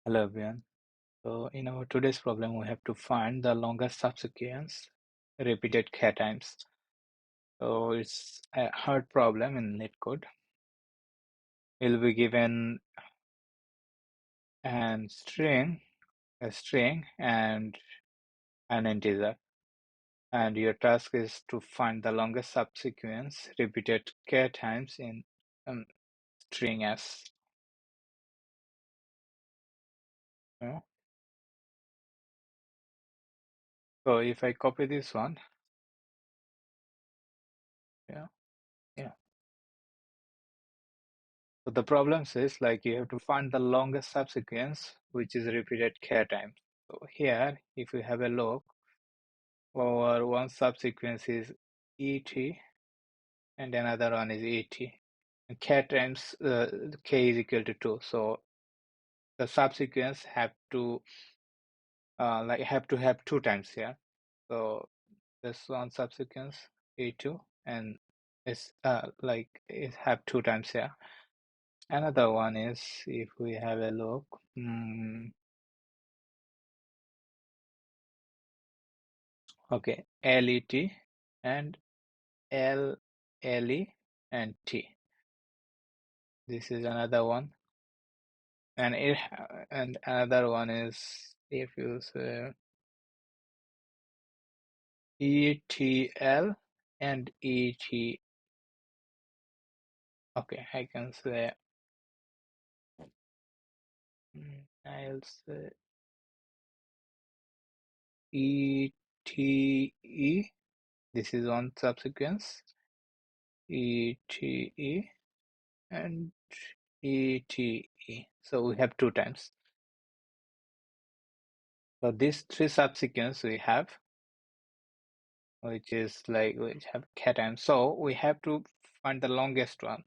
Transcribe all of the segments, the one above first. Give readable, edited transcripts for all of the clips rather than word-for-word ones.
Hello everyone. So in our today's problem, we have to find the longest subsequence repeated K times. So it's a hard problem in leetcode. We'll be given a string and an integer, and your task is to find the longest subsequence repeated K times in string S. Yeah. So if I copy this one, yeah. So the problem says like you have to find the longest subsequence which is repeated K times. So here, if we have a look, our one subsequence is ET and another one is ET. And K times K is equal to 2. So the subsequence have to have 2 times here. So this one subsequence E2 and it's it have 2 times here. Another one is if we have a look. Okay, LET and LLE and T. This is another one, and another one is if you say ETL and ET. Okay, I can say I'll say ETE. This is one subsequence. ETE and ETE. So we have 2 times. So these 3 subsequence we have, which have K times. So we have to find the longest one.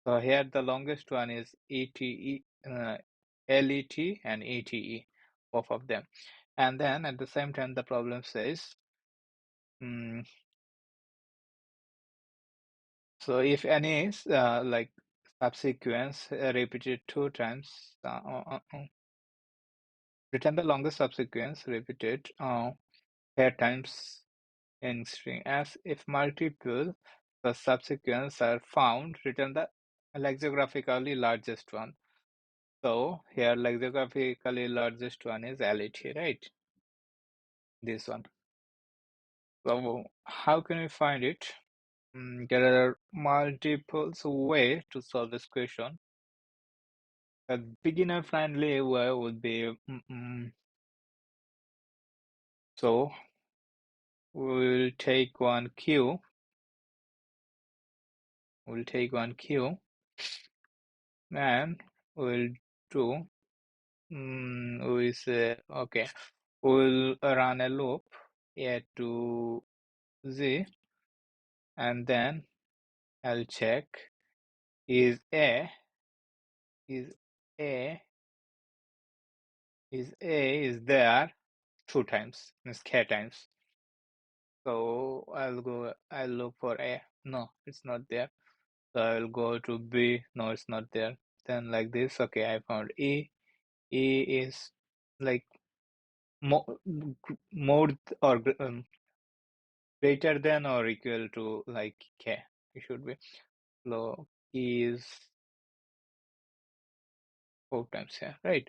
So here the longest one is ETE, LET and ETE, both of them. And then at the same time, the problem says, so if any is subsequence repeated 2 times, return the longest subsequence repeated K times in string. As if multiple the subsequence are found, return the lexicographically largest one. So here lexicographically largest one is LET, right? This one. So how can we find it? There are multiple ways to solve this question. A beginner friendly way would be so we'll take one queue. And we'll do we say okay, we'll run a loop A to Z, and then I'll check is A is there 2 times, means K times. So I'll look for A. No, it's not there. So I'll go to B. No, it's not there. Then like this, okay, I found E. E is like more or greater than or equal to like K. It should be. So E is 4 times here, right?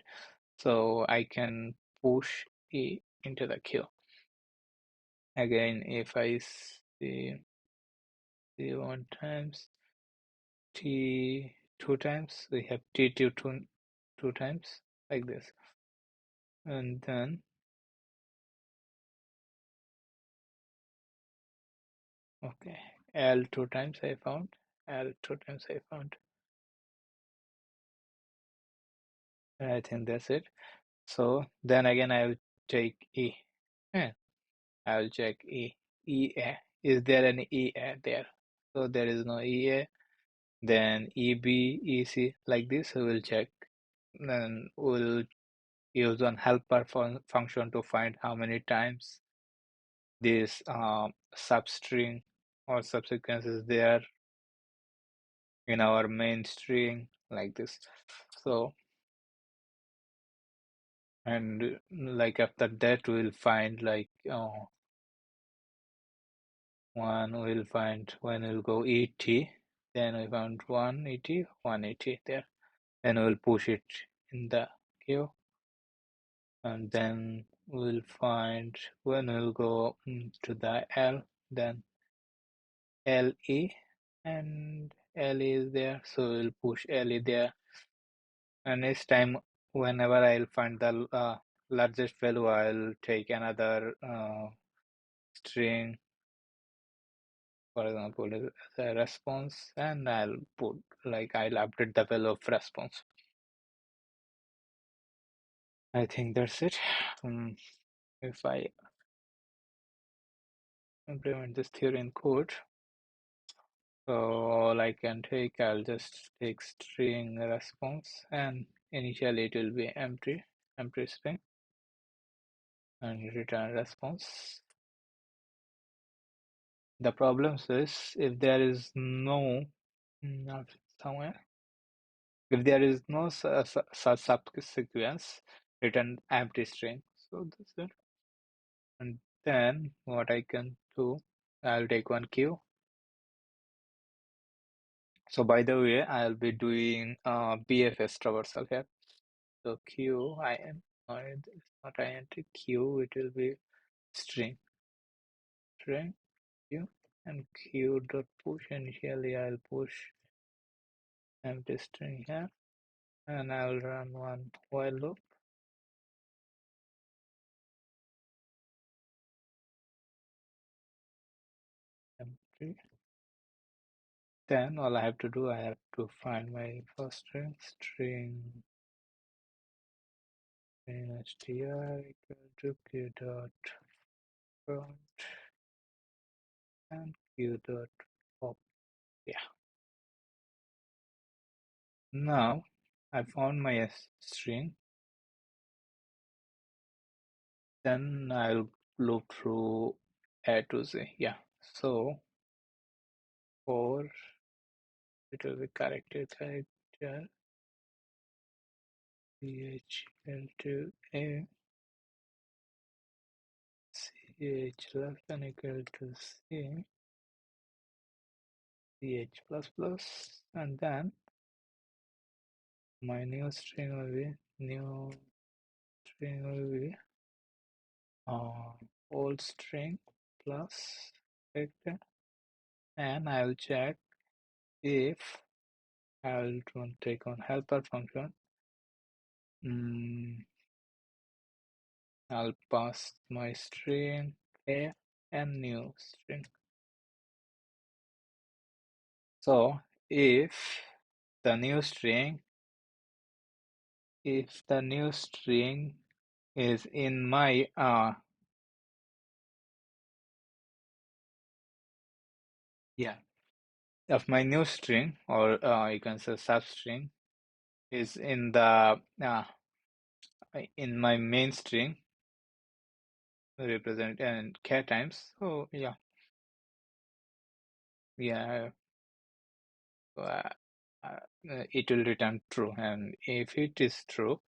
So I can push E into the queue. Again, if I see 1 times, T 2 times, we have T2 2 times, like this. And then, okay, L 2 times I found, L 2 times I found. I think that's it. So then again, I will take E. Yeah, I will check E. EA. Is there any EA there? So there is no EA. Then EB, EC, like this, we will check. Then we'll use one helper function to find how many times this substring or subsequence is there in our main string, like this. So And like after that we'll find like one will find when we'll go ET, then we found 180, 180 there. Then we'll push it in the queue, and then we'll find when we'll go to the L, then LE, and LE is there, so we'll push LE there. And next time, whenever I'll find the largest value, I'll take another string, for example, as a response, and I'll update the value of response. I think that's it. If I implement this theory in code, so all I can take, I'll just take string response, and initially it will be empty string, and return response. The problem is if there is no not somewhere if there is no subsequence, return empty string. So that's it. And then what I can do, I'll take one queue. So by the way, I'll be doing BFS traversal here. So queue it's not int queue, it will be string queue, and queue dot push. Initially I'll push empty string here, and I'll run one while loop. Empty. Then all I have to do, I have to find my first string str equal to q dot front and q dot pop. Yeah. Now I found my string. Then I'll loop through A to Z. Yeah. So for it will be character ch into a ch less than equal to c ch plus plus, and then my new string will be old string plus character, and I will check if I'll take on helper function. I'll pass my string a and new string. So if the new string is in my if my new string, or you can say substring, is in the in my main string represent and K times, so yeah uh, it will return true, and if it is true,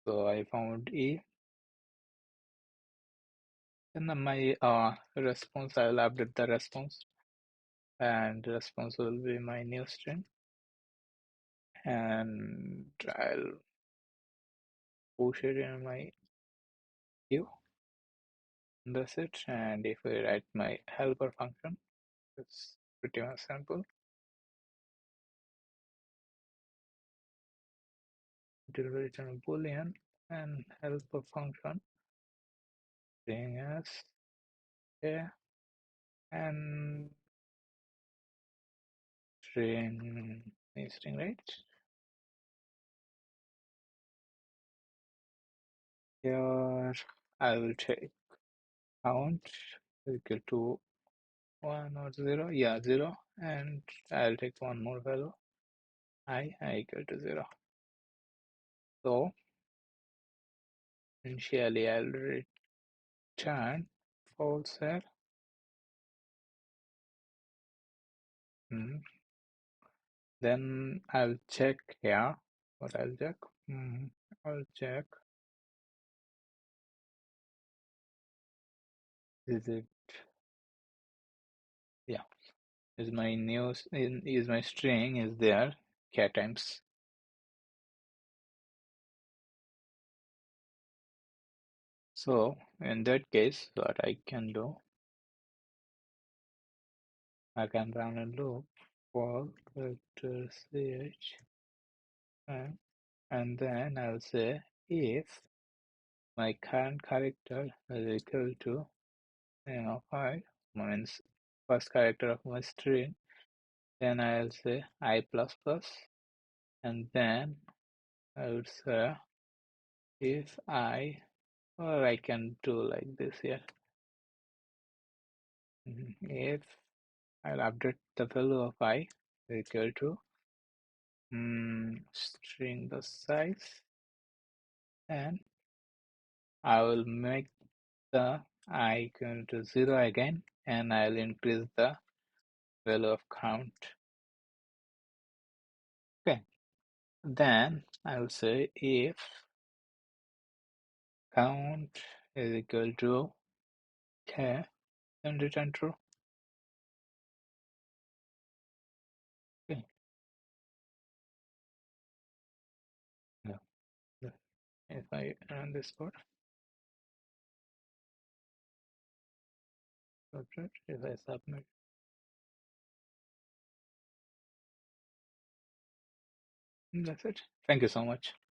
so I found E, then my response, I will update the response, and response will be my new string, and I'll push it in my queue. That's it. And if I write my helper function, it's pretty much simple. It will return a boolean, and helper function string as a and string right here. I will take count equal to 1 or 0, 0, and I'll take one more value, I equal to 0. So initially I'll return false here. Then I'll check here what I'll check. Mm, I'll check. Is it? Yeah. Is my news? Is my string is there? K times. So in that case, what I can do, I can run a loop for character ch, and then I'll say if my current character is equal to 5 means first character of my string, then I'll say I plus plus, and then I would say if I, or I can do like this here. If I'll update the value of I equal to string the size, and I will make the I equal to 0 again, and I'll increase the value of count. Okay, then I will say if count is equal to k, then return true. Okay, yeah. Yeah. If I run this code, if I submit, that's it. Thank you so much.